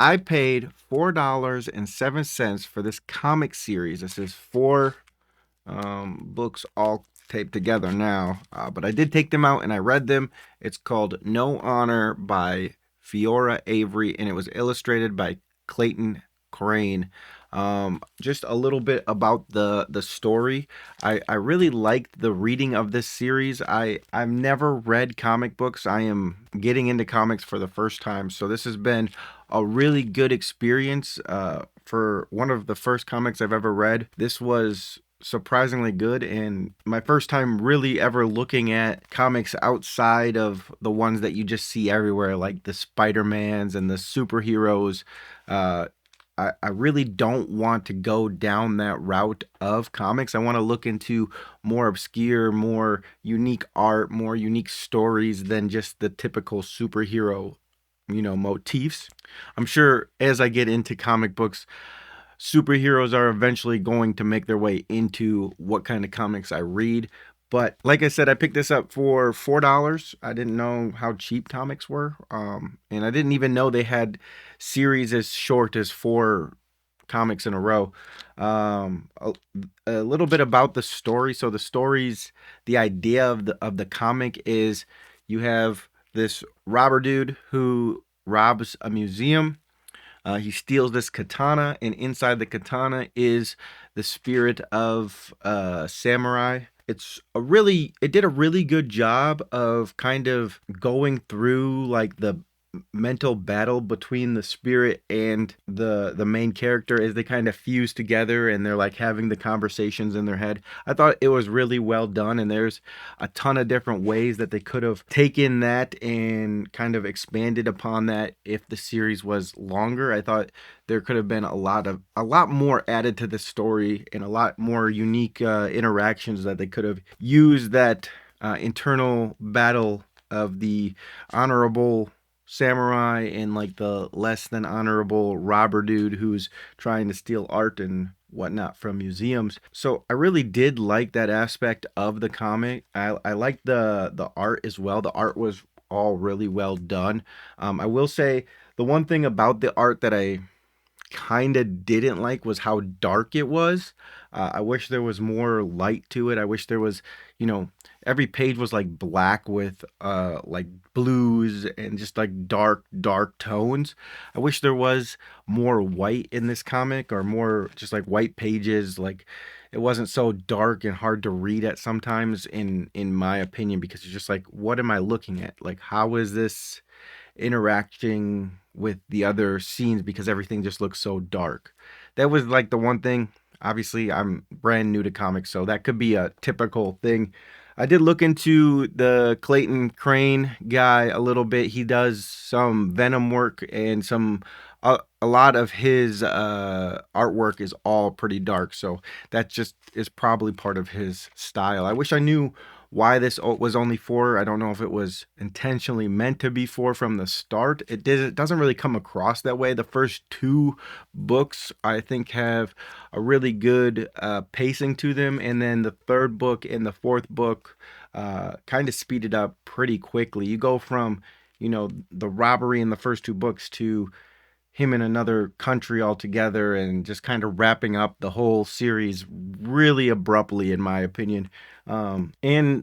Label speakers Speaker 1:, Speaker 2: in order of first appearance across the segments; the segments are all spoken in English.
Speaker 1: I paid $4.07 for this comic series. This is four books all taped together now, but I did take them out and I read them. It's called No Honor by Fiona Avery, and it was illustrated by Clayton Crane. Just a little bit about the story. I really liked the reading of this series. I've never read comic books. I am getting into comics for the first time, so this has been a really good experience. For one of the first comics I've ever read, this was surprisingly good, and my first time really ever looking at comics outside of the ones that you just see everywhere, like the Spider-Mans and the superheroes. uh I really don't want to go down that route of comics. I want to look into more obscure, more unique art, more unique stories than just the typical superhero, motifs. I'm sure as I get into comic books, superheroes are eventually going to make their way into what kind of comics I read. But like I said, I picked this up for $4. I didn't know how cheap comics were. And I didn't even know they had series as short as four comics in a row. Um, a, a little bit about the story. So the idea of the comic is you have this robber dude who robs a museum. He steals this katana, and inside the katana is the spirit of samurai. It did a really good job of kind of going through like the mental battle between the spirit and the main character as they kind of fuse together and they're like having the conversations in their head. I thought it was really well done, and there's a ton of different ways that they could have taken that and kind of expanded upon that if the series was longer. I thought there could have been a lot more added to the story and a lot more unique interactions that they could have used that internal battle of the honorable samurai and like the less than honorable robber dude who's trying to steal art and whatnot from museums. So I really did like that aspect of the comic. I liked the art as well. The art was all really well done. I will say the one thing about the art that I kind of didn't like was how dark it was. I wish there was more light to it. I wish there was, you know, every page was like black with like blues and just like dark tones. I wish there was more white in this comic, or more just like white pages. Like it wasn't so dark and hard to read at sometimes, in my opinion, because it's just like, what am I looking at? Like, how is this interacting with the other scenes, because everything just looks so dark. That was like the one thing. Obviously, I'm brand new to comics, so that could be a typical thing. I did look into the Clayton Crane guy a little bit. He does some Venom work, and a lot of his artwork is all pretty dark. So that just is probably part of his style. I wish I knew why this was only four. I don't know if it was intentionally meant to be four from the start. It doesn't really come across that way. The first two books, I think, have a really good pacing to them, and then the third book and the fourth book kind of speed it up pretty quickly. You go from, the robbery in the first two books to him in another country altogether, and just kind of wrapping up the whole series really abruptly, in my opinion. And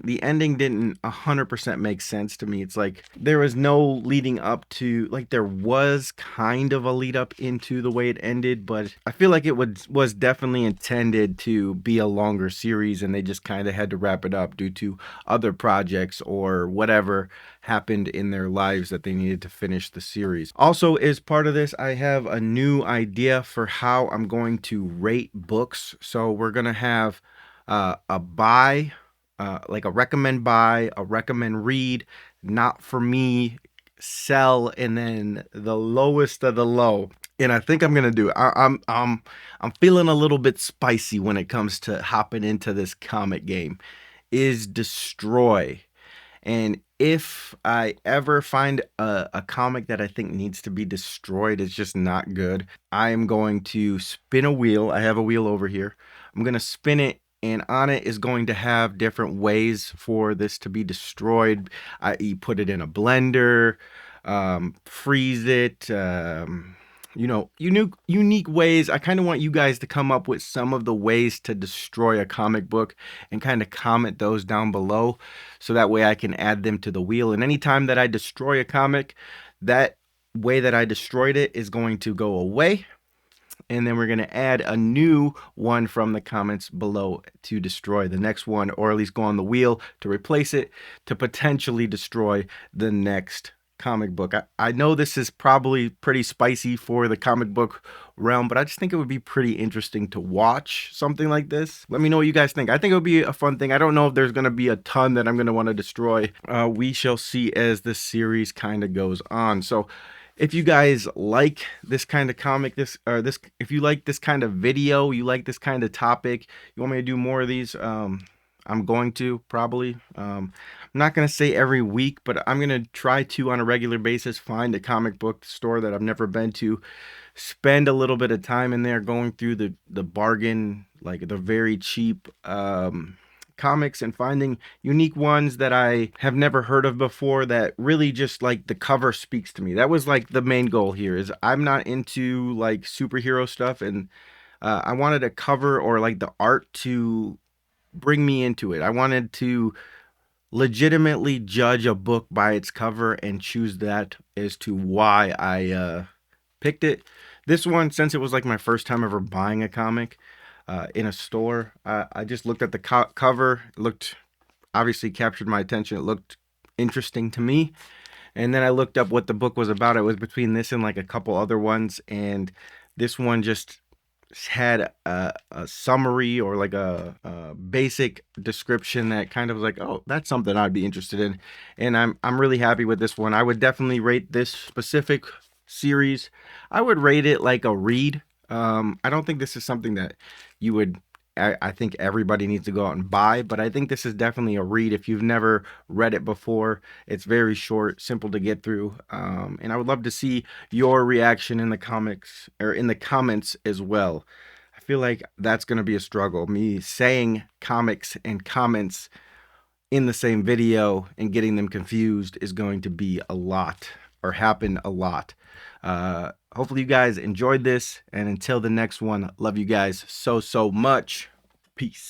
Speaker 1: the ending didn't 100% make sense to me. It's like there was no leading up to, like, there was kind of a lead up into the way it ended, but I feel like it was definitely intended to be a longer series, and they just kind of had to wrap it up due to other projects or whatever happened in their lives that they needed to finish the series. Also, as part of this, I have a new idea for how I'm going to rate books. So we're gonna have a buy, like a recommend buy, a recommend read, not for me, sell, and then the lowest of the low. And I think I'm gonna do it. I'm feeling a little bit spicy when it comes to hopping into this comic game. Is destroy. And if I ever find a comic that I think needs to be destroyed, it's just not good, I am going to spin a wheel. I have a wheel over here. I'm going to spin it, and on it is going to have different ways for this to be destroyed. You put it in a blender, freeze it, unique ways. I kind of want you guys to come up with some of the ways to destroy a comic book and kind of comment those down below so that way I can add them to the wheel. And anytime that I destroy a comic, that way that I destroyed it is going to go away. And then we're going to add a new one from the comments below to destroy the next one, or at least go on the wheel to replace it to potentially destroy the next comic book. I know this is probably pretty spicy for the comic book realm, but I just think it would be pretty interesting to watch something like this. Let me know what you guys think. I think it would be a fun thing. I don't know if there's going to be a ton that I'm going to want to destroy. We shall see as the series kind of goes on. So if you guys like this kind of comic, if you like this kind of video, you like this kind of topic, you want me to do more of these, I'm going to probably. I'm not going to say every week, but I'm going to try to, on a regular basis, find a comic book store that I've never been to, spend a little bit of time in there going through the bargain, like the very cheap comics, and finding unique ones that I have never heard of before that really just like the cover speaks to me. That was like the main goal here. Is I'm not into like superhero stuff, and I wanted a cover or like the art to bring me into it. I wanted to legitimately judge a book by its cover and choose that as to why I picked it. This one, since it was like my first time ever buying a comic in a store, I just looked at the cover. It looked, obviously captured my attention. It looked interesting to me. And then I looked up what the book was about. It was between this and like a couple other ones. And this one just had a summary or like a basic description that kind of was like, oh, that's something I'd be interested in. And I'm really happy with this one. I would definitely rate this specific series, I would rate it like a read. I don't think this is something that you would, I think everybody needs to go out and buy, but I think this is definitely a read if you've never read it before. It's very short, simple to get through, and I would love to see your reaction in the comics or in the comments as well. I feel like that's going to be a struggle. Me saying comics and comments in the same video and getting them confused is going to be a lot, or happen a lot. Hopefully you guys enjoyed this, and until the next one, love you guys so much. Peace.